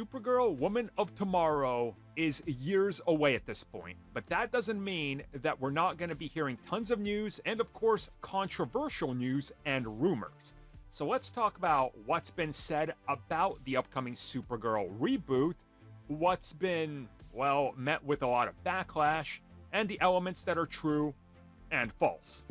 Supergirl Woman of Tomorrow is years away at this point, but that doesn't mean that we're not going to be hearing tons of news and, of course, controversial news and rumors. So let's talk about what's been said about the upcoming Supergirl reboot, what's been, well, met with a lot of backlash, and the elements that are true and false.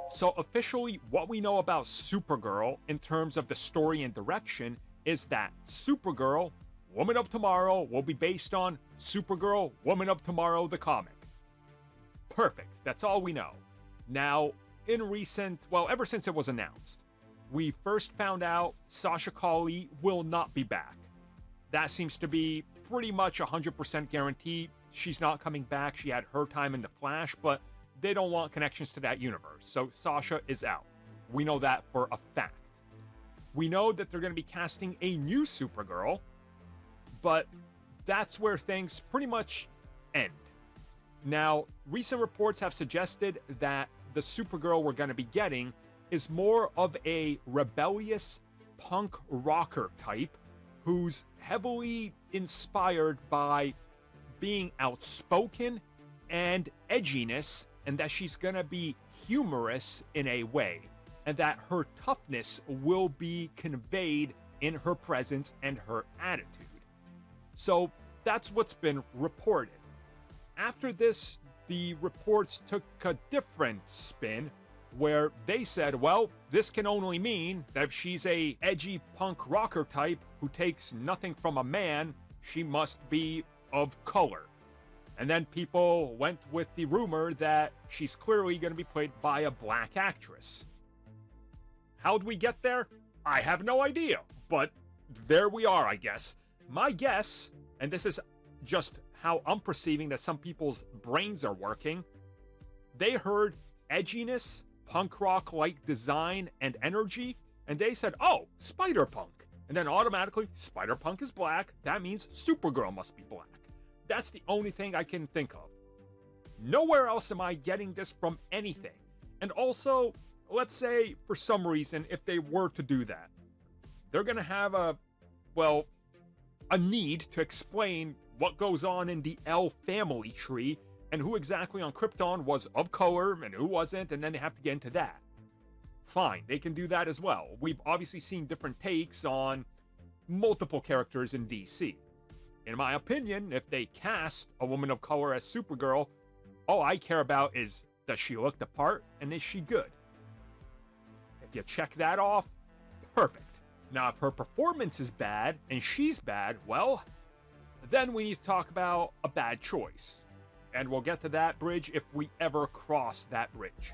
So officially, what we know about Supergirl in terms of the story and direction is that Supergirl, Woman of Tomorrow, will be based on Supergirl, Woman of Tomorrow, the comic. Perfect, that's all we know. Now, ever since it was announced, we first found out Sasha Calle will not be back. That seems to be pretty much 100% guaranteed. She's not coming back. She had her time in the Flash, but they don't want connections to that universe, so Sasha is out. We know that for a fact. We know that they're going to be casting a new Supergirl, but that's where things pretty much end. Now, recent reports have suggested that the Supergirl we're going to be getting is more of a rebellious punk rocker type who's heavily inspired by being outspoken and edginess, and that she's gonna be humorous in a way, and that her toughness will be conveyed in her presence and her attitude. So that's what's been reported. After this, the reports took a different spin, where they said, well, this can only mean that if she's a edgy punk rocker type who takes nothing from a man, she must be of color. And then people went with the rumor that she's clearly going to be played by a black actress. How'd we get there? I have no idea, but there we are, I guess. My guess, and this is just how I'm perceiving that some people's brains are working, they heard edginess, punk rock-like design, and energy, and they said, oh, Spider-Punk. And then automatically, Spider-Punk is black, that means Supergirl must be black. That's the only thing I can think of. Nowhere else am I getting this from anything. And also, let's say, for some reason, if they were to do that, they're going to have a need to explain what goes on in the L family tree and who exactly on Krypton was of color and who wasn't, and then they have to get into that. Fine, they can do that as well. We've obviously seen different takes on multiple characters in DC. In my opinion, if they cast a woman of color as Supergirl, all I care about is, does she look the part and is she good? If you check that off, perfect. Now, if her performance is bad and she's bad, well, then we need to talk about a bad choice. And we'll get to that bridge if we ever cross that bridge.